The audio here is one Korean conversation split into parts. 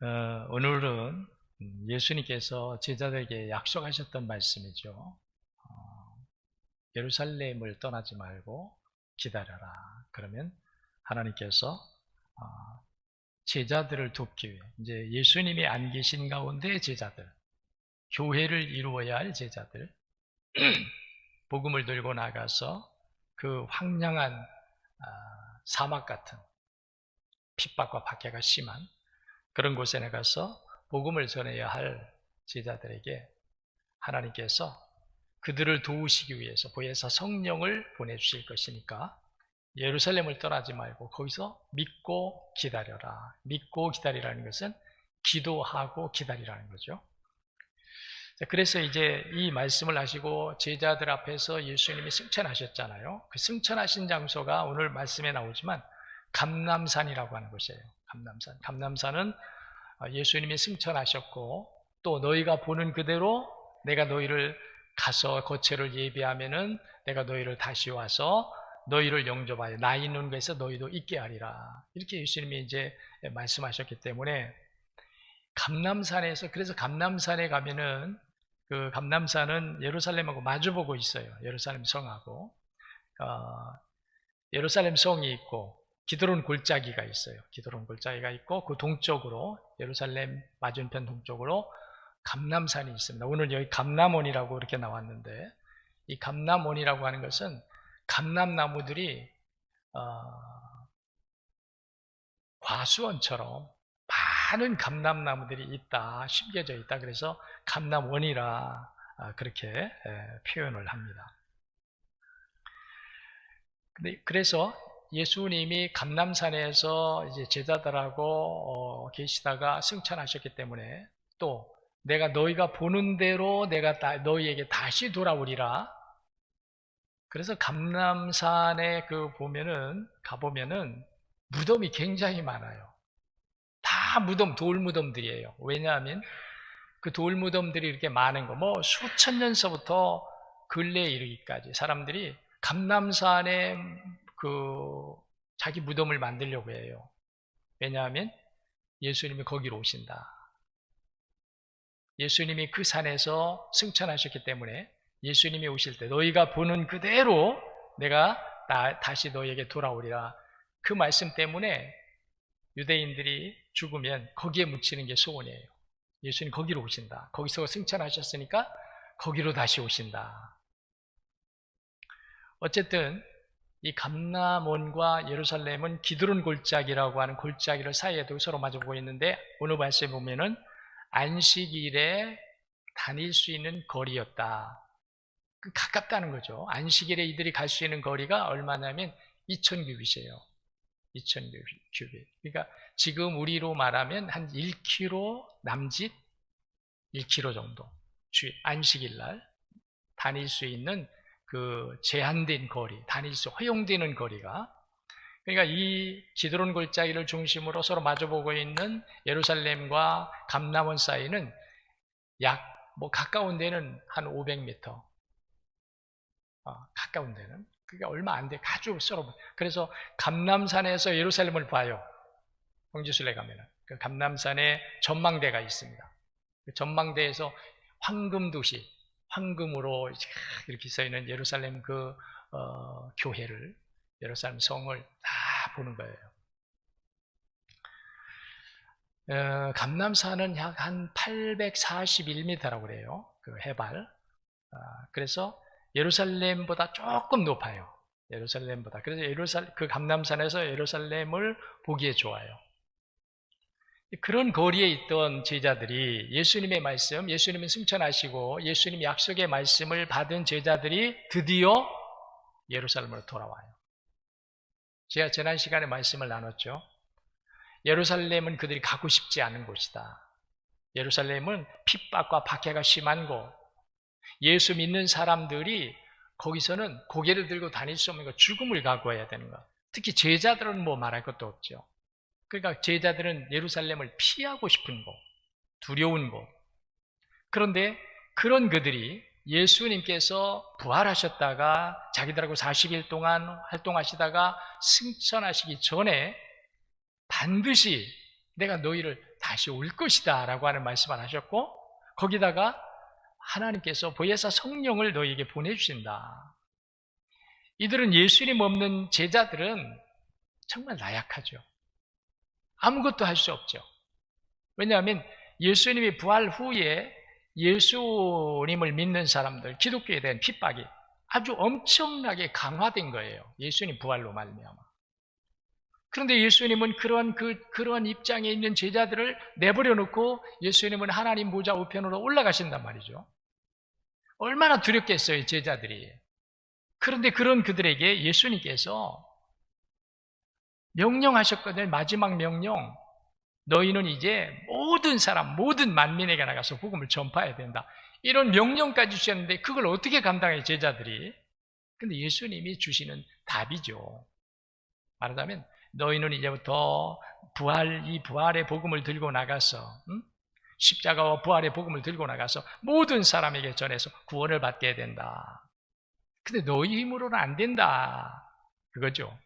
오늘은 예수님께서 제자들에게 약속하셨던 말씀이죠. 예루살렘을 떠나지 말고 기다려라. 그러면 하나님께서 제자들을 돕기 위해 이제 예수님이 안 계신 가운데 제자들, 교회를 이루어야 할 제자들, 복음을 들고 나가서 그 황량한 사막 같은 핍박과 박해가 심한 그런 곳에 나가서 복음을 전해야 할 제자들에게 하나님께서 그들을 도우시기 위해서 보혜사 성령을 보내주실 것이니까 예루살렘을 떠나지 말고 거기서 믿고 기다려라. 믿고 기다리라는 것은 기도하고 기다리라는 거죠. 그래서 이제 이 말씀을 하시고 제자들 앞에서 예수님이 승천하셨잖아요. 그 승천하신 장소가 오늘 말씀에 나오지만 감람산이라고 하는 곳이에요. 감람산. 감람산은 예수님이 승천하셨고 또 너희가 보는 그대로 내가 너희를 가서 거처를 예비하면은 내가 너희를 다시 와서 너희를 영접하여 나 있는 곳에서 너희도 있게 하리라. 이렇게 예수님이 이제 말씀하셨기 때문에 감람산에서 그래서 감람산에 가면은 그 감람산은 예루살렘하고 마주보고 있어요. 예루살렘 성하고 예루살렘 성이 있고 기드론 골짜기가 있어요. 기드론 골짜기가 있고 그 동쪽으로 예루살렘 맞은편 동쪽으로 감람산이 있습니다. 오늘 여기 감람원이라고 이렇게 나왔는데 이 감람원이라고 하는 것은 감람나무들이 과수원처럼 많은 감람나무들이 있다, 심겨져 있다. 그래서 감람원이라 그렇게 표현을 합니다. 그래서 예수님이 감람산에서 이제 제자들하고 계시다가 승천하셨기 때문에 또 내가 너희가 보는 대로 내가 너희에게 다시 돌아오리라. 그래서 감람산에 가보면은 무덤이 굉장히 많아요. 다 돌 무덤들이에요. 왜냐하면 그 돌 무덤들이 이렇게 많은 거, 수천 년서부터 근래에 이르기까지 사람들이 감람산에 자기 무덤을 만들려고 해요. 왜냐하면 예수님이 거기로 오신다. 예수님이 그 산에서 승천하셨기 때문에 예수님이 오실 때 너희가 보는 그대로 내가 다시 너희에게 돌아오리라. 그 말씀 때문에 유대인들이 죽으면 거기에 묻히는 게 소원이에요. 예수님 거기로 오신다. 거기서 승천하셨으니까 거기로 다시 오신다. 어쨌든 이 감람원과 예루살렘은 기드론 골짜기라고 하는 골짜기를 사이에 두고 서로 마주보고 있는데 오늘 말씀에 보면은 안식일에 다닐 수 있는 거리였다. 가깝다는 거죠. 안식일에 이들이 갈 수 있는 거리가 얼마냐면 2000규빗이에요. 2000규빗. 그러니까 지금 우리로 말하면 한 1km 남짓 1km 정도. 안식일 날 다닐 수 있는 그 제한된 거리, 허용되는 거리가. 그러니까 이 기드론 골짜기를 중심으로 서로 마주보고 있는 예루살렘과 감람원 사이는 가까운 데는 한 500m. 가까운 데는. 그게 얼마 안 돼. 아주 서로. 그래서 감람산에서 예루살렘을 봐요. 홍지순례 가면은. 그 감람산에 전망대가 있습니다. 그 전망대에서 황금 도시, 황금으로 이렇게 써 있는 예루살렘 교회를, 예루살렘 성을 다 보는 거예요. 감람산은 약 한 841m라고 그래요. 그 해발. 그래서 예루살렘보다 조금 높아요. 예루살렘보다. 그래서 그 감람산에서 예루살렘을 보기에 좋아요. 그런 거리에 있던 제자들이 예수님의 말씀, 예수님이 승천하시고 예수님 약속의 말씀을 받은 제자들이 드디어 예루살렘으로 돌아와요. 제가 지난 시간에 말씀을 나눴죠. 예루살렘은 그들이 가고 싶지 않은 곳이다. 예루살렘은 핍박과 박해가 심한 곳. 예수 믿는 사람들이 거기서는 고개를 들고 다닐 수 없는 것, 죽음을 각오해야 되는 것. 특히 제자들은 말할 것도 없죠. 그러니까 제자들은 예루살렘을 피하고 싶은 곳, 두려운 곳. 그런데 그런 그들이 예수님께서 부활하셨다가 자기들하고 40일 동안 활동하시다가 승천하시기 전에 반드시 내가 너희를 다시 올 것이다 라고 하는 말씀을 하셨고, 거기다가 하나님께서 보혜사 성령을 너희에게 보내주신다. 이들은 예수님 없는 제자들은 정말 나약하죠. 아무것도 할 수 없죠. 왜냐하면 예수님이 부활 후에 예수님을 믿는 사람들, 기독교에 대한 핍박이 아주 엄청나게 강화된 거예요. 예수님 부활로 말미암아. 그런데 예수님은 그러한 입장에 있는 제자들을 내버려 놓고 예수님은 하나님 보좌 우편으로 올라가신단 말이죠. 얼마나 두렵겠어요, 제자들이. 그런데 그런 그들에게 예수님께서 명령하셨거든요. 마지막 명령. 너희는 이제 모든 사람, 모든 만민에게 나가서 복음을 전파해야 된다. 이런 명령까지 주셨는데 그걸 어떻게 감당해요, 제자들이? 근데 예수님이 주시는 답이죠. 말하자면 너희는 이제부터 이 부활의 복음을 들고 나가서 십자가와 부활의 복음을 들고 나가서 모든 사람에게 전해서 구원을 받게 된다. 근데 너희 힘으로는 안 된다. 그거죠.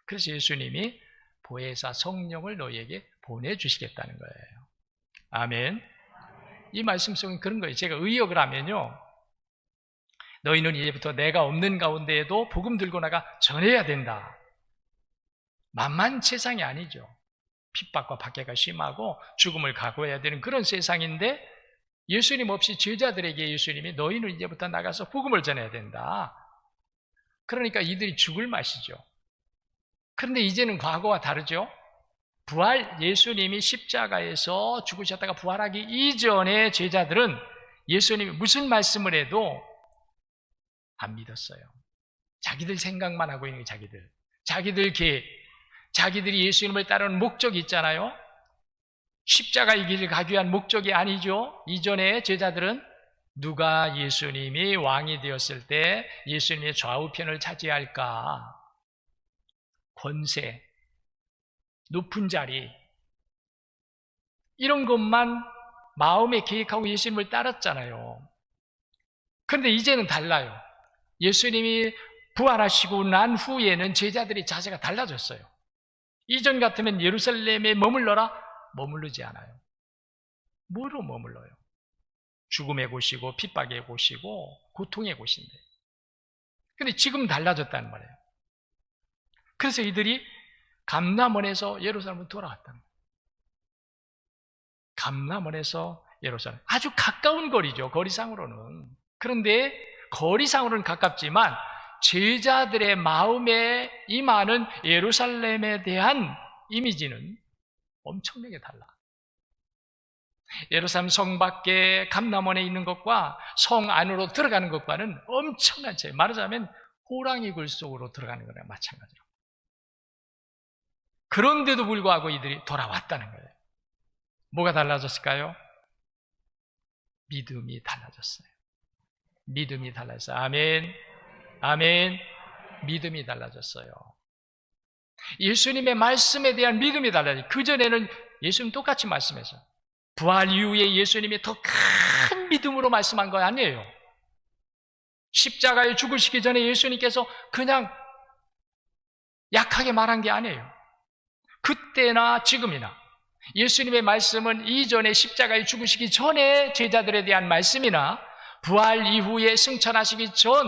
그래서 예수님이 보혜사 성령을 너희에게 보내주시겠다는 거예요. 아멘. 이 말씀 속은 그런 거예요. 제가 의역을 하면요, 너희는 이제부터 내가 없는 가운데에도 복음 들고 나가 전해야 된다. 만만 세상이 아니죠. 핍박과 박해가 심하고 죽음을 각오해야 되는 그런 세상인데, 예수님 없이 제자들에게 예수님이 너희는 이제부터 나가서 복음을 전해야 된다. 그러니까 이들이 죽을 맛이죠. 그런데 이제는 과거와 다르죠. 예수님이 십자가에서 죽으셨다가 부활하기 이전의 제자들은 예수님이 무슨 말씀을 해도 안 믿었어요. 자기들 생각만 하고 있는 자기들 계획, 자기들이 예수님을 따르는 목적이 있잖아요. 십자가의 길을 가기 위한 목적이 아니죠. 이전의 제자들은 누가 예수님이 왕이 되었을 때 예수님의 좌우편을 차지할까? 권세, 높은 자리, 이런 것만 마음에 계획하고 예수님을 따랐잖아요. 그런데 이제는 달라요. 예수님이 부활하시고 난 후에는 제자들의 자세가 달라졌어요. 이전 같으면 예루살렘에 머물러라? 머무르지 않아요. 뭐로 머물러요? 죽음의 곳이고 핍박의 곳이고 고통의 곳인데. 근데 지금 달라졌다는 말이에요. 그래서 이들이 감람원에서 예루살렘으로 돌아왔다는 거예요. 감람원에서 예루살렘. 아주 가까운 거리죠, 거리상으로는. 그런데 거리상으로는 가깝지만 제자들의 마음에 임하는 예루살렘에 대한 이미지는 엄청나게 달라. 예루살렘 성 밖에 감람원에 있는 것과 성 안으로 들어가는 것과는 엄청난 차이. 말하자면 호랑이 굴 속으로 들어가는 거랑 마찬가지로. 그런데도 불구하고 이들이 돌아왔다는 거예요. 뭐가 달라졌을까요? 믿음이 달라졌어요. 믿음이 달라졌어요. 아멘. 아멘. 믿음이 달라졌어요. 예수님의 말씀에 대한 믿음이 달라졌어요. 그전에는 예수님 똑같이 말씀했어요. 부활 이후에 예수님이 더 큰 믿음으로 말씀한 거 아니에요. 십자가에 죽으시기 전에 예수님께서 그냥 약하게 말한 게 아니에요. 그때나 지금이나 예수님의 말씀은 이전에 십자가에 죽으시기 전에 제자들에 대한 말씀이나 부활 이후에 승천하시기 전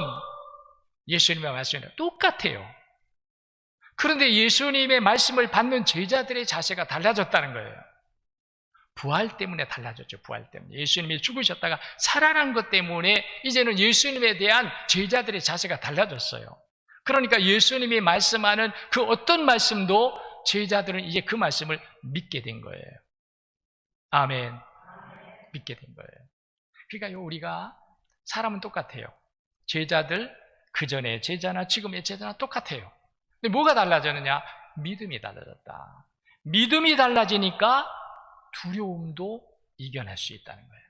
예수님의 말씀이나 똑같아요. 그런데 예수님의 말씀을 받는 제자들의 자세가 달라졌다는 거예요. 부활 때문에 달라졌죠. 부활 때문에. 예수님이 죽으셨다가 살아난 것 때문에 이제는 예수님에 대한 제자들의 자세가 달라졌어요. 그러니까 예수님이 말씀하는 그 어떤 말씀도 제자들은 이제 그 말씀을 믿게 된 거예요. 아멘. 믿게 된 거예요. 그러니까 우리가 사람은 똑같아요. 제자들, 그전의 제자나 지금의 제자나 똑같아요. 근데 뭐가 달라졌느냐? 믿음이 달라졌다. 믿음이 달라지니까 두려움도 이겨낼 수 있다는 거예요.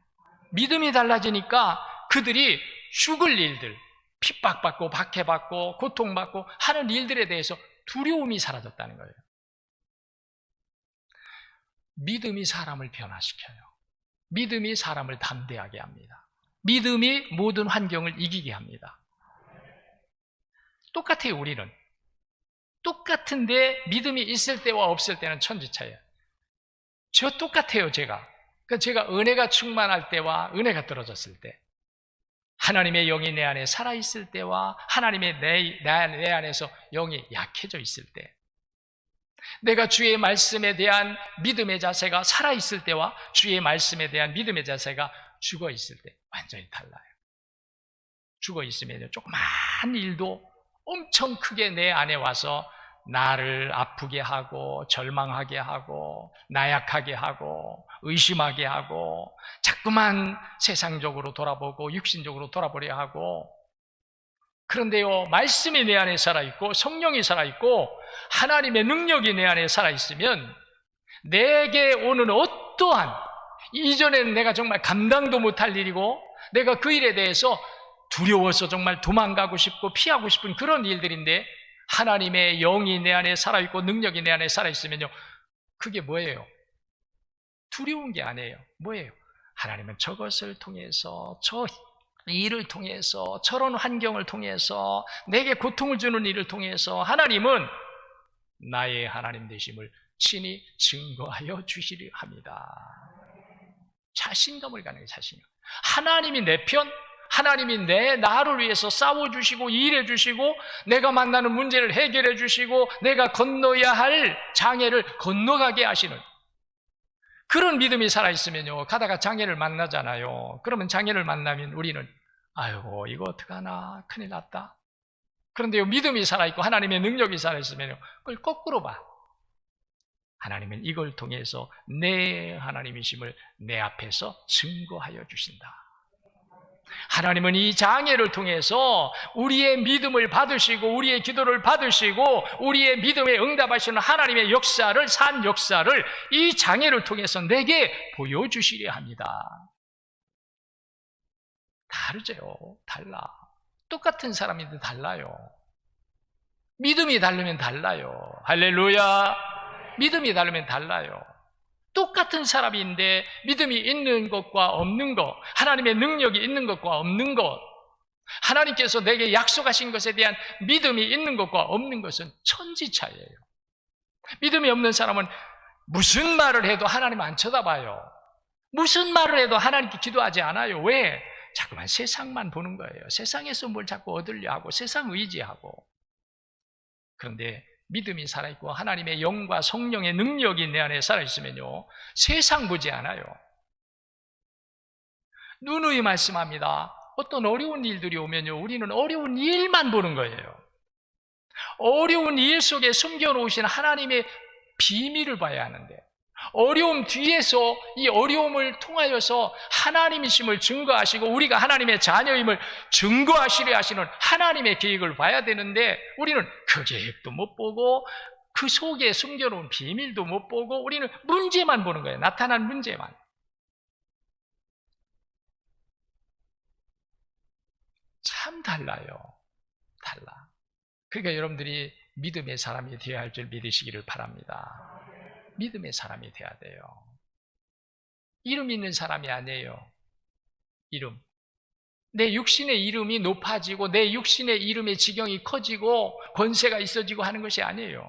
믿음이 달라지니까 그들이 죽을 일들, 핍박받고 박해받고 고통받고 하는 일들에 대해서 두려움이 사라졌다는 거예요. 믿음이 사람을 변화시켜요. 믿음이 사람을 담대하게 합니다. 믿음이 모든 환경을 이기게 합니다. 똑같아요, 우리는. 똑같은데 믿음이 있을 때와 없을 때는 천지차이에요. 저 똑같아요, 제가. 그러니까 제가 은혜가 충만할 때와 은혜가 떨어졌을 때, 하나님의 영이 내 안에 살아있을 때와 하나님의 내 안에서 영이 약해져 있을 때, 내가 주의 말씀에 대한 믿음의 자세가 살아있을 때와 주의 말씀에 대한 믿음의 자세가 죽어있을 때 완전히 달라요. 죽어있으면 조그만 일도 엄청 크게 내 안에 와서 나를 아프게 하고 절망하게 하고 나약하게 하고 의심하게 하고 자꾸만 세상적으로 돌아보고 육신적으로 돌아보려 하고, 그런데요, 말씀이 내 안에 살아있고 성령이 살아있고 하나님의 능력이 내 안에 살아있으면 내게 오는 어떠한, 이전에는 내가 정말 감당도 못할 일이고 내가 그 일에 대해서 두려워서 정말 도망가고 싶고 피하고 싶은 그런 일들인데, 하나님의 영이 내 안에 살아있고 능력이 내 안에 살아있으면요, 그게 뭐예요? 두려운 게 아니에요. 뭐예요? 하나님은 저것을 통해서, 저 일을 통해서, 저런 환경을 통해서, 내게 고통을 주는 일을 통해서 하나님은 나의 하나님 되심을 친히 증거하여 주시려 합니다. 자신감을 갖는 게 자신감. 하나님이 내 편, 하나님이 나를 위해서 싸워주시고 일해주시고 내가 만나는 문제를 해결해 주시고 내가 건너야 할 장애를 건너가게 하시는 그런 믿음이 살아있으면요, 가다가 장애를 만나잖아요. 그러면 장애를 만나면 우리는 아이고 이거 어떡하나 큰일 났다. 그런데요, 믿음이 살아있고 하나님의 능력이 살아있으면요, 그걸 거꾸로 봐. 하나님은 이걸 통해서 내 하나님이심을 내 앞에서 증거하여 주신다. 하나님은 이 장애를 통해서 우리의 믿음을 받으시고 우리의 기도를 받으시고 우리의 믿음에 응답하시는 하나님의 역사를, 산 역사를 이 장애를 통해서 내게 보여주시려 합니다. 다르죠. 달라. 똑같은 사람인데 달라요. 믿음이 다르면 달라요. 할렐루야. 믿음이 다르면 달라요. 똑같은 사람인데 믿음이 있는 것과 없는 것, 하나님의 능력이 있는 것과 없는 것, 하나님께서 내게 약속하신 것에 대한 믿음이 있는 것과 없는 것은 천지차이예요. 믿음이 없는 사람은 무슨 말을 해도 하나님 안 쳐다봐요. 무슨 말을 해도 하나님께 기도하지 않아요. 왜? 자꾸만 세상만 보는 거예요. 세상에서 뭘 자꾸 얻으려 하고 세상 의지하고. 그런데 믿음이 살아있고 하나님의 영과 성령의 능력이 내 안에 살아있으면요, 세상 보지 않아요. 누누이 말씀합니다. 어떤 어려운 일들이 오면요, 우리는 어려운 일만 보는 거예요. 어려운 일 속에 숨겨놓으신 하나님의 비밀을 봐야 하는데, 어려움 뒤에서 이 어려움을 통하여서 하나님이심을 증거하시고 우리가 하나님의 자녀임을 증거하시려 하시는 하나님의 계획을 봐야 되는데, 우리는 그 계획도 못 보고 그 속에 숨겨놓은 비밀도 못 보고 우리는 문제만 보는 거예요. 나타난 문제만. 참 달라요. 달라. 그러니까 여러분들이 믿음의 사람이 되어야 할 줄 믿으시기를 바랍니다. 믿음의 사람이 돼야 돼요. 이름 있는 사람이 아니에요. 이름. 내 육신의 이름이 높아지고 내 육신의 이름의 지경이 커지고 권세가 있어지고 하는 것이 아니에요.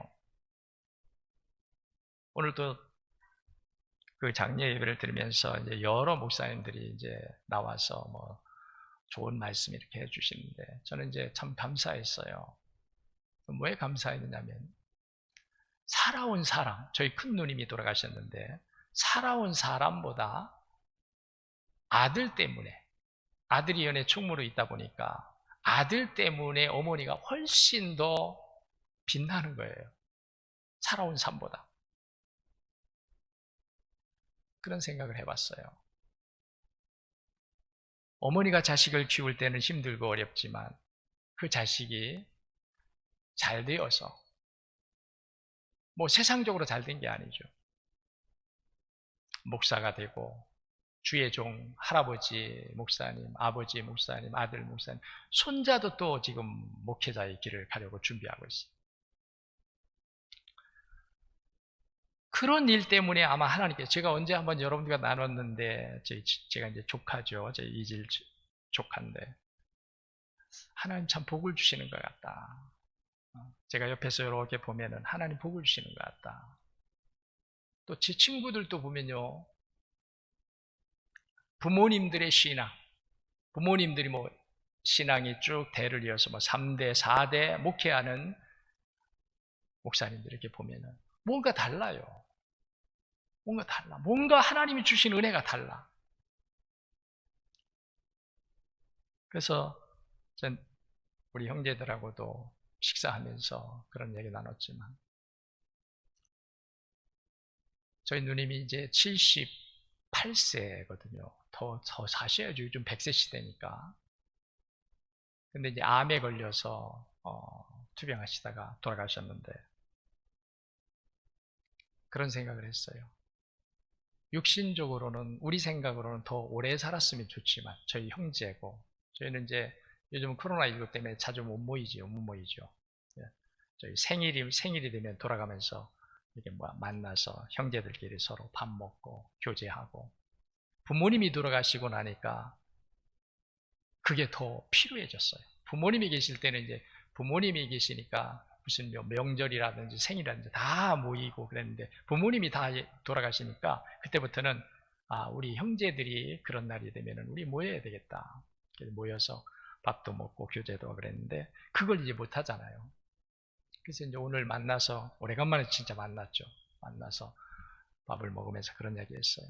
오늘도 그 장례 예배를 들으면서 이제 여러 목사님들이 이제 나와서 뭐 좋은 말씀 이렇게 해주시는데 저는 이제 참 감사했어요. 왜 감사했느냐면, 살아온 사람, 저희 큰 누님이 돌아가셨는데 살아온 사람보다 아들 때문에, 아들이 연애 총무로 있다 보니까 아들 때문에 어머니가 훨씬 더 빛나는 거예요. 살아온 삶보다. 그런 생각을 해봤어요. 어머니가 자식을 키울 때는 힘들고 어렵지만 그 자식이 잘 되어서, 뭐 세상적으로 잘 된 게 아니죠. 목사가 되고 주의 종, 할아버지 목사님, 아버지 목사님, 아들 목사님, 손자도 또 지금 목회자의 길을 가려고 준비하고 있어요. 그런 일 때문에 아마 하나님께서, 제가 언제 한번 여러분들과 나눴는데, 제가 이제 조카죠. 제 이질 조카인데, 하나님 참 복을 주시는 것 같다. 제가 옆에서 이렇게 보면은 하나님 복을 주시는 것 같다. 또 제 친구들도 보면요, 부모님들의 신앙, 부모님들이 뭐 신앙이 쭉 대를 이어서 뭐 3대, 4대 목회하는 목사님들 이렇게 보면은 뭔가 달라요. 뭔가 달라. 뭔가 하나님이 주신 은혜가 달라. 그래서 전 우리 형제들하고도 식사하면서 그런 얘기 나눴지만, 저희 누님이 이제 78세거든요. 더 사셔야죠. 요즘 100세 시대니까. 근데 이제 암에 걸려서 투병하시다가 돌아가셨는데, 그런 생각을 했어요. 육신적으로는, 우리 생각으로는 더 오래 살았으면 좋지만, 저희 형제고, 저희는 이제 요즘 코로나19 때문에 자주 못 모이죠. 저희 생일이 되면 돌아가면서 이렇게 만나서 형제들끼리 서로 밥 먹고 교제하고, 부모님이 돌아가시고 나니까 그게 더 필요해졌어요. 부모님이 계실 때는 이제 부모님이 계시니까 무슨 명절이라든지 생일이라든지 다 모이고 그랬는데, 부모님이 다 돌아가시니까 그때부터는 우리 형제들이 그런 날이 되면은 우리 모여야 되겠다. 그래서 모여서 밥도 먹고 교제도 하고 그랬는데, 그걸 이제 못 하잖아요. 그래서 이제 오늘 만나서, 오래간만에 진짜 만났죠. 만나서 밥을 먹으면서 그런 이야기 했어요.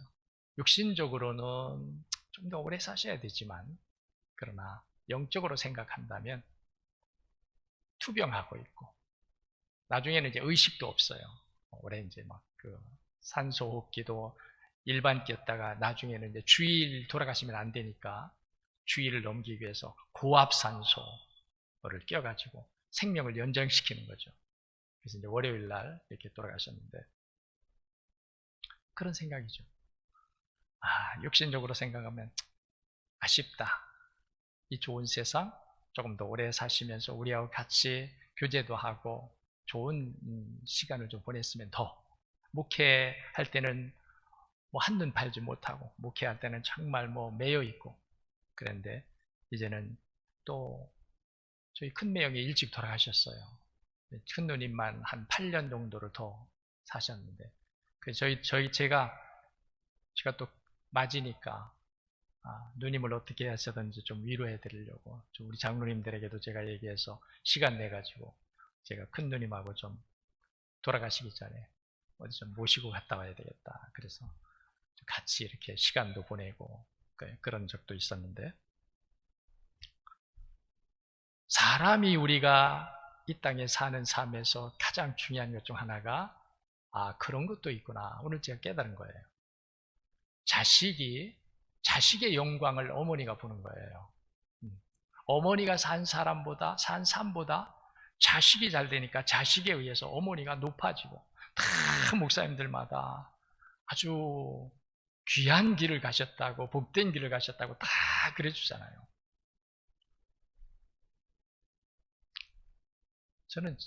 육신적으로는 좀 더 오래 사셔야 되지만, 그러나 영적으로 생각한다면 투병하고 있고, 나중에는 이제 의식도 없어요. 올해 이제 막 산소호흡기도 일반기였다가 나중에는 이제 주일 돌아가시면 안 되니까 주일을 넘기기 위해서 고압산소를 껴가지고 생명을 연장시키는 거죠. 그래서 이제 월요일 날 이렇게 돌아가셨는데, 그런 생각이죠. 육신적으로 생각하면 아쉽다. 이 좋은 세상 조금 더 오래 사시면서 우리하고 같이 교제도 하고 좋은 시간을 좀 보냈으면 더, 목회할 때는 뭐 한눈 팔지 못하고, 목회할 때는 정말 뭐 매여 있고 그런데, 이제는 또 저희 큰매형이 일찍 돌아가셨어요. 큰 누님만 한 8년 정도를 더 사셨는데, 제가 또 맞이니까 누님을 어떻게 하시든지 좀 위로해 드리려고, 좀 우리 장로님들에게도 제가 얘기해서 시간 내가지고 제가 큰 누님하고 좀 돌아가시기 전에 어디 좀 모시고 갔다 와야 되겠다. 그래서 같이 이렇게 시간도 보내고 그런 적도 있었는데, 사람이 우리가 이 땅에 사는 삶에서 가장 중요한 것 중 하나가 그런 것도 있구나. 오늘 제가 깨달은 거예요. 자식의 영광을 어머니가 보는 거예요. 어머니가 산 삶보다 자식이 잘 되니까 자식에 의해서 어머니가 높아지고, 다 목사님들마다 아주 귀한 길을 가셨다고, 복된 길을 가셨다고 다 그래주잖아요.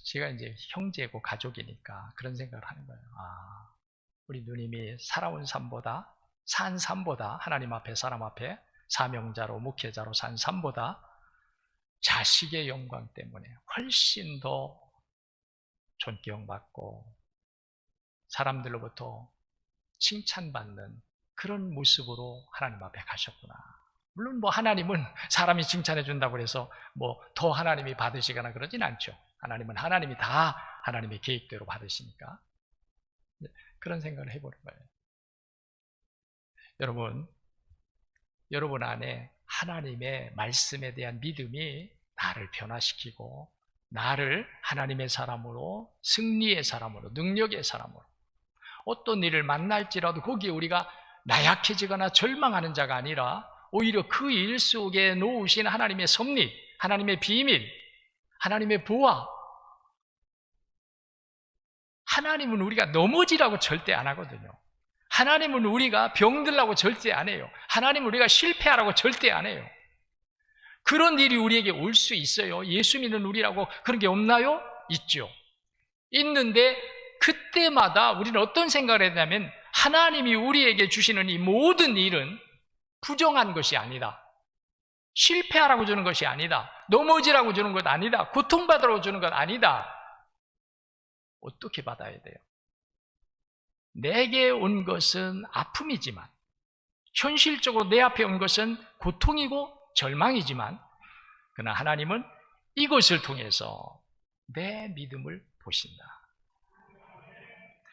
제가 이제 형제고 가족이니까 그런 생각을 하는 거예요. 우리 누님이 산 삶보다, 하나님 앞에, 사람 앞에 사명자로, 목회자로 산 삶보다 자식의 영광 때문에 훨씬 더 존경받고 사람들로부터 칭찬받는 그런 모습으로 하나님 앞에 가셨구나. 물론 뭐 하나님은 사람이 칭찬해 준다고 해서 뭐 더 하나님이 받으시거나 그러진 않죠. 하나님이 다 하나님의 계획대로 받으시니까. 그런 생각을 해보는 거예요. 여러분 안에 하나님의 말씀에 대한 믿음이 나를 변화시키고, 나를 하나님의 사람으로, 승리의 사람으로, 능력의 사람으로, 어떤 일을 만날지라도 거기에 우리가 나약해지거나 절망하는 자가 아니라 오히려 그 일 속에 놓으신 하나님의 섭리, 하나님의 비밀, 하나님의 보화. 하나님은 우리가 넘어지라고 절대 안 하거든요. 하나님은 우리가 병들라고 절대 안 해요. 하나님은 우리가 실패하라고 절대 안 해요. 그런 일이 우리에게 올 수 있어요. 예수 믿는 우리라고 그런 게 없나요? 있죠. 있는데 그때마다 우리는 어떤 생각을 해야 되냐면, 하나님이 우리에게 주시는 이 모든 일은 부정한 것이 아니다. 실패하라고 주는 것이 아니다. 넘어지라고 주는 것 아니다. 고통받으라고 주는 것 아니다. 어떻게 받아야 돼요? 내게 온 것은 아픔이지만, 현실적으로 내 앞에 온 것은 고통이고 절망이지만, 그러나 하나님은 이것을 통해서 내 믿음을 보신다.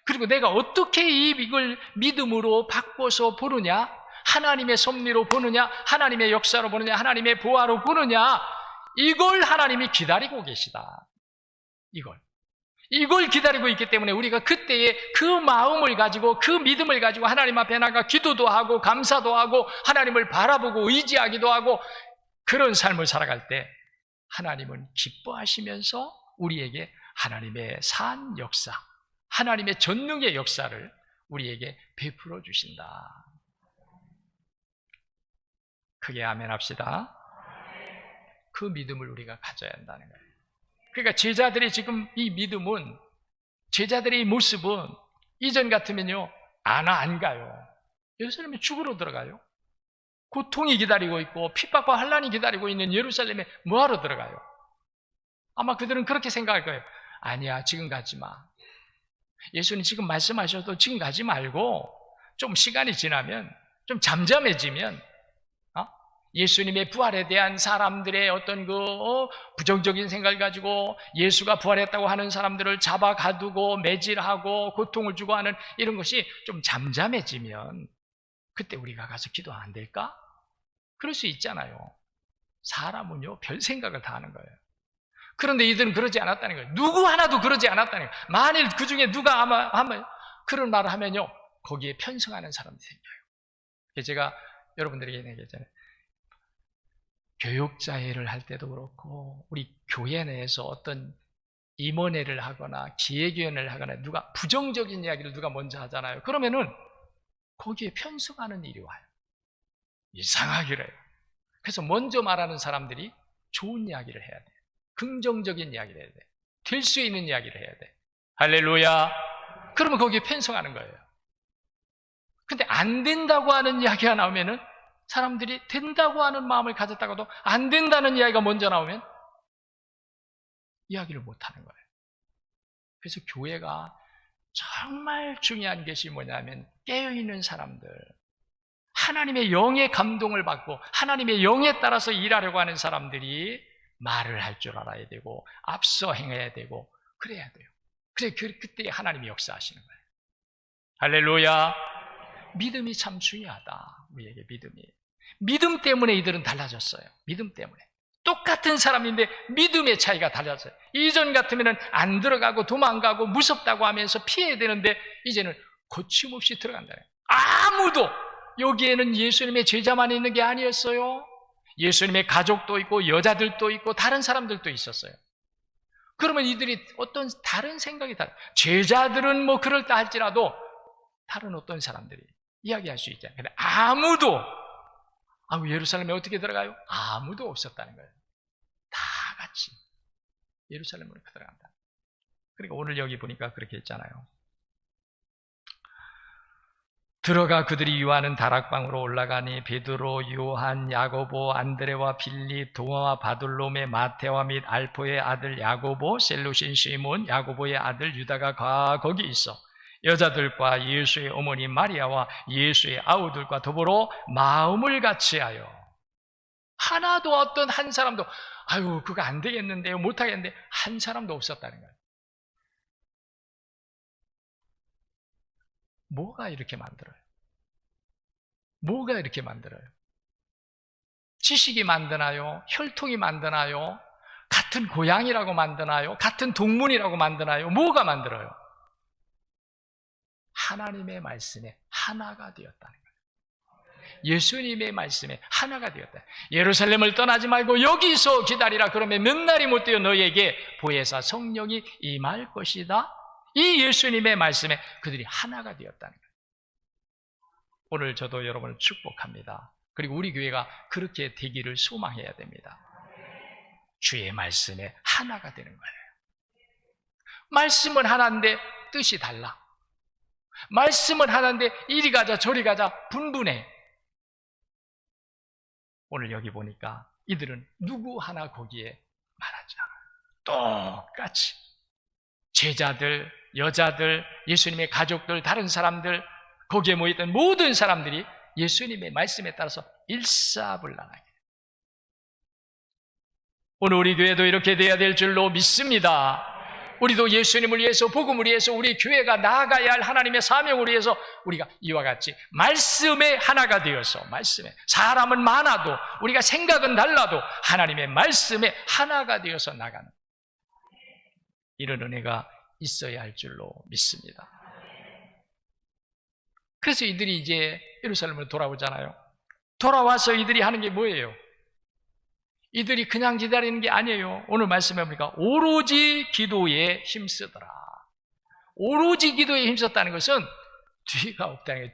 그리고 내가 어떻게 이걸 믿음으로 바꿔서 보느냐, 하나님의 섭리로 보느냐, 하나님의 역사로 보느냐, 하나님의 보화로 보느냐, 이걸 하나님이 기다리고 계시다. 이걸 기다리고 있기 때문에 우리가 그때에 그 마음을 가지고, 그 믿음을 가지고 하나님 앞에 나가 기도도 하고 감사도 하고 하나님을 바라보고 의지하기도 하고, 그런 삶을 살아갈 때 하나님은 기뻐하시면서 우리에게 하나님의 산 역사, 하나님의 전능의 역사를 우리에게 베풀어 주신다. 크게 아멘 합시다. 그 믿음을 우리가 가져야 한다는 거예요. 그러니까 제자들의 지금 이 믿음은, 제자들의 이 모습은 이전 같으면요, 안 가요. 예루살렘에 죽으러 들어가요. 고통이 기다리고 있고 핍박과 환난이 기다리고 있는 예루살렘에 뭐하러 들어가요? 아마 그들은 그렇게 생각할 거예요. 아니야, 지금 가지 마. 예수님 지금 말씀하셔도 지금 가지 말고 좀 시간이 지나면, 좀 잠잠해지면, 예수님의 부활에 대한 사람들의 어떤 부정적인 생각을 가지고 예수가 부활했다고 하는 사람들을 잡아 가두고 매질하고 고통을 주고 하는 이런 것이 좀 잠잠해지면 그때 우리가 가서 기도 안 될까? 그럴 수 있잖아요. 사람은요, 별 생각을 다 하는 거예요. 그런데 이들은 그러지 않았다는 거예요. 누구 하나도 그러지 않았다는 거예요. 만일 그 중에 누가 아마 그런 말을 하면요, 거기에 편성하는 사람이 생겨요. 제가 여러분들에게 얘기했잖아요. 교육자회를 할 때도 그렇고, 우리 교회 내에서 어떤 임원회를 하거나 기획위원회를 하거나 누가 부정적인 이야기를 누가 먼저 하잖아요. 그러면은 거기에 편성하는 일이 와요. 이상하기로 해요. 그래서 먼저 말하는 사람들이 좋은 이야기를 해야 돼요. 긍정적인 이야기를 해야 돼요. 될 수 있는 이야기를 해야 돼요. 할렐루야. 그러면 거기에 편성하는 거예요. 근데 안 된다고 하는 이야기가 나오면은 사람들이 된다고 하는 마음을 가졌다가도 안 된다는 이야기가 먼저 나오면 이야기를 못 하는 거예요. 그래서 교회가 정말 중요한 것이 뭐냐면, 깨어있는 사람들, 하나님의 영의 감동을 받고 하나님의 영에 따라서 일하려고 하는 사람들이 말을 할 줄 알아야 되고 앞서 행해야 되고 그래야 돼요. 그래, 그때 하나님이 역사하시는 거예요. 할렐루야. 믿음이 참 중요하다. 우리에게 믿음 때문에 이들은 달라졌어요. 믿음 때문에. 똑같은 사람인데 믿음의 차이가 달라져요. 이전 같으면 안 들어가고 도망가고 무섭다고 하면서 피해야 되는데 이제는 거침없이 들어간다는 거예요. 아무도, 여기에는 예수님의 제자만 있는 게 아니었어요. 예수님의 가족도 있고 여자들도 있고 다른 사람들도 있었어요. 그러면 이들이 어떤 다른 생각이 달라요. 제자들은 뭐 그럴다 할지라도 다른 어떤 사람들이 이야기할 수 있잖아요. 근데 아무도, 예루살렘에 어떻게 들어가요? 아무도 없었다는 거예요. 다 같이 예루살렘으로 들어간다. 그러니까 오늘 여기 보니까 그렇게 했잖아요. 들어가 그들이 유하는 다락방으로 올라가니 베드로, 요한, 야고보, 안드레와 빌립, 도마와 바돌로메, 마테와 및 알포의 아들 야고보, 셀루신 시몬, 야고보의 아들 유다가 거기 있어 여자들과 예수의 어머니 마리아와 예수의 아우들과 더불어 마음을 같이하여, 하나도 어떤 한 사람도 그거 안 되겠는데요, 못하겠는데 한 사람도 없었다는 거예요. 뭐가 이렇게 만들어요? 뭐가 이렇게 만들어요? 지식이 만드나요? 혈통이 만드나요? 같은 고향이라고 만드나요? 같은 동문이라고 만드나요? 뭐가 만들어요? 하나님의 말씀에 하나가 되었다는 거예요. 예수님의 말씀에 하나가 되었다. 예루살렘을 떠나지 말고 여기서 기다리라. 그러면 몇 날이 못 되어 너희에게 보혜사 성령이 임할 것이다. 이 예수님의 말씀에 그들이 하나가 되었다는 거예요. 오늘 저도 여러분을 축복합니다. 그리고 우리 교회가 그렇게 되기를 소망해야 됩니다. 주의 말씀에 하나가 되는 거예요. 말씀은 하나인데 뜻이 달라. 말씀은 하나인데 이리 가자 저리 가자 분분해. 오늘 여기 보니까 이들은 누구 하나 거기에 말하지 않아요. 똑같이 제자들, 여자들, 예수님의 가족들, 다른 사람들, 거기에 모였던 모든 사람들이 예수님의 말씀에 따라서 일사불란하게. 오늘 우리 교회도 이렇게 돼야 될 줄로 믿습니다. 우리도 예수님을 위해서, 복음을 위해서, 우리 교회가 나아가야 할 하나님의 사명을 위해서 우리가 이와 같이 말씀의 하나가 되어서, 말씀에 사람은 많아도, 우리가 생각은 달라도 하나님의 말씀에 하나가 되어서 나가는 이런 은혜가 있어야 할 줄로 믿습니다. 그래서 이들이 이제 예루살렘으로 돌아오잖아요. 돌아와서 이들이 하는 게 뭐예요? 이들이 그냥 기다리는 게 아니에요. 오늘 말씀해 보니까 오로지 기도에 힘쓰더라. 오로지 기도에 힘썼다는 것은 뒤가 없다는 거예요.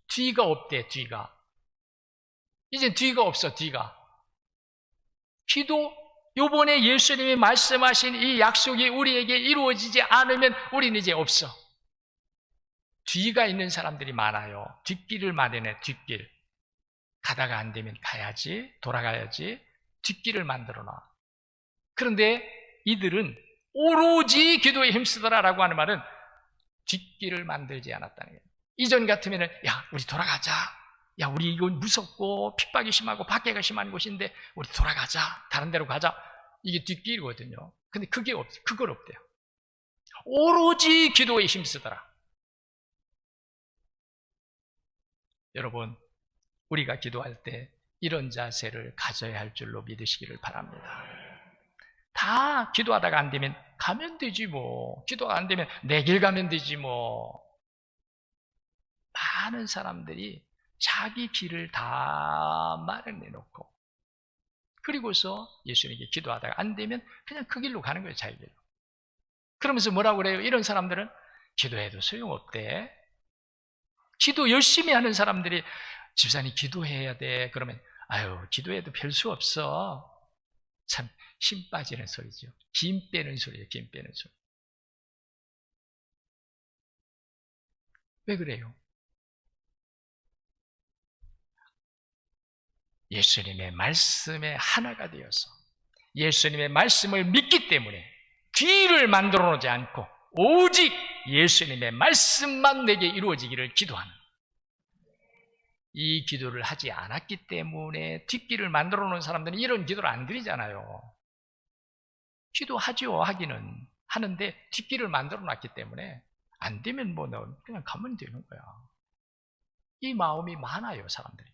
뒤가 없대. 뒤가 이제 뒤가 없어. 뒤가 기도, 요번에 예수님이 말씀하신 이 약속이 우리에게 이루어지지 않으면 우리는 이제 없어. 뒤가 있는 사람들이 많아요. 뒷길을 마련해. 뒷길. 가다가 안 되면 가야지, 돌아가야지, 뒷길을 만들어놔. 그런데 이들은 오로지 기도에 힘쓰더라라고 하는 말은 뒷길을 만들지 않았다는 거예요. 이전 같으면 야, 우리 돌아가자. 야, 우리 이거 무섭고 핍박이 심하고 박해가 심한 곳인데 우리 돌아가자. 다른 데로 가자. 이게 뒷길이거든요. 근데 그게 없어요. 그걸 없대요. 오로지 기도에 힘쓰더라. 여러분, 우리가 기도할 때 이런 자세를 가져야 할 줄로 믿으시기를 바랍니다. 다 기도하다가 안 되면 가면 되지 뭐. 기도가 안 되면 내 길 가면 되지 뭐. 많은 사람들이 자기 길을 다 마련해 놓고 그리고서 예수님께 기도하다가 안 되면 그냥 그 길로 가는 거예요. 자기 길로. 그러면서 뭐라고 그래요? 이런 사람들은 기도해도 소용없대. 기도 열심히 하는 사람들이 집사님 기도해야 돼. 그러면 아유, 기도해도 별 수 없어. 참 힘 빠지는 소리죠. 김 빼는 소리예요. 김 빼는 소리. 왜 그래요? 예수님의 말씀에 하나가 되어서 예수님의 말씀을 믿기 때문에 귀를 만들어 놓지 않고 오직 예수님의 말씀만 내게 이루어지기를 기도하는 이 기도를 하지 않았기 때문에 뒷길을 만들어 놓은 사람들은 이런 기도를 안 드리잖아요. 기도하죠. 하기는 하는데 뒷길을 만들어 놨기 때문에 안 되면 뭐 그냥 가면 되는 거야. 이 마음이 많아요. 사람들이.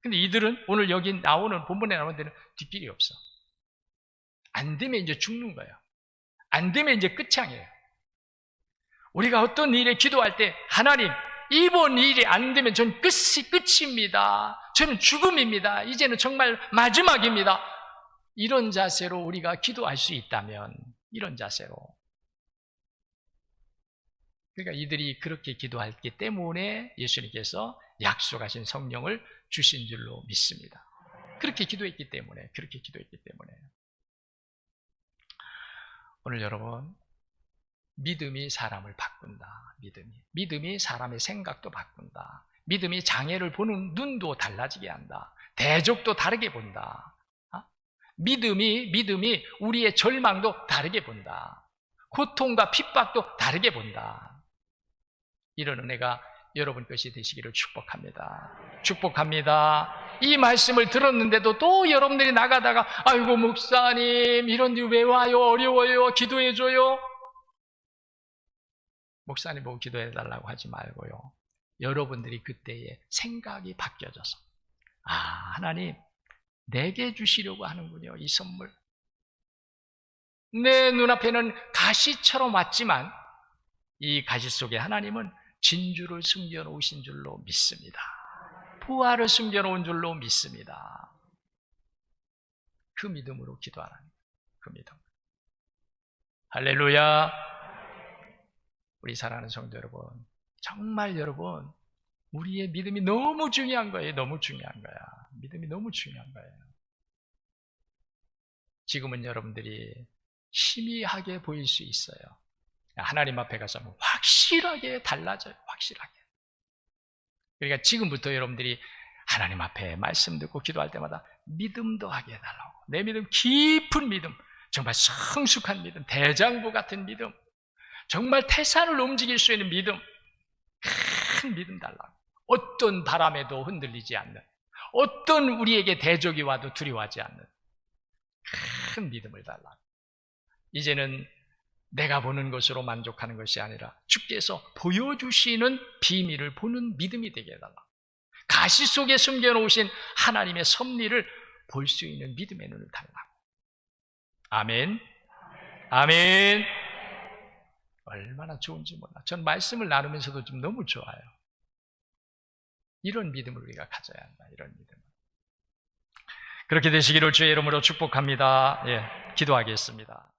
근데 이들은 오늘 여기 나오는 본문에 나오는 데는 뒷길이 없어. 안 되면 이제 죽는 거예요. 안 되면 이제 끝장이에요. 우리가 어떤 일에 기도할 때 하나님 이번 일이 안 되면 전 끝입니다. 저는 죽음입니다. 이제는 정말 마지막입니다. 이런 자세로 우리가 기도할 수 있다면 이런 자세로 그러니까 이들이 그렇게 기도했기 때문에 예수님께서 약속하신 성령을 주신 줄로 믿습니다. 그렇게 기도했기 때문에 오늘 여러분 믿음이 사람을 바꾼다. 믿음이 사람의 생각도 바꾼다. 믿음이 장애를 보는 눈도 달라지게 한다. 대적도 다르게 본다. 믿음이 우리의 절망도 다르게 본다. 고통과 핍박도 다르게 본다. 이런 은혜가 여러분 것이 되시기를 축복합니다. 이 말씀을 들었는데도 또 여러분들이 나가다가 아이고 목사님 이런 데 왜 와요? 어려워요. 기도해줘요. 목사님 보고 기도해달라고 하지 말고요. 여러분들이 그때의 생각이 바뀌어져서 하나님 내게 주시려고 하는군요. 이 선물. 내 눈앞에는 가시처럼 왔지만 이 가시 속에 하나님은 진주를 숨겨놓으신 줄로 믿습니다. 부활을 숨겨놓은 줄로 믿습니다. 그 믿음으로 기도하라는 그 믿음. 할렐루야. 우리 사랑하는 성도 여러분, 정말 여러분 우리의 믿음이 너무 중요한 거예요. 믿음이 너무 중요한 거예요. 지금은 여러분들이 희미하게 보일 수 있어요. 하나님 앞에 가서 확실하게 달라져요. 확실하게. 그러니까 지금부터 여러분들이 하나님 앞에 말씀 듣고 기도할 때마다 믿음도 하게 해달라고. 내 믿음, 깊은 믿음, 정말 성숙한 믿음, 대장부 같은 믿음, 정말 태산을 움직일 수 있는 믿음, 큰 믿음 달라고. 어떤 바람에도 흔들리지 않는, 어떤 우리에게 대적이 와도 두려워하지 않는 큰 믿음을 달라고. 이제는 내가 보는 것으로 만족하는 것이 아니라 주께서 보여주시는 비밀을 보는 믿음이 되게 해달라. 가시 속에 숨겨놓으신 하나님의 섭리를 볼 수 있는 믿음의 눈을 달라고. 아멘. 아멘. 얼마나 좋은지 몰라. 전 말씀을 나누면서도 좀 너무 좋아요. 이런 믿음을 우리가 가져야 한다. 이런 믿음. 그렇게 되시기를 주의 이름으로 축복합니다. 예, 기도하겠습니다.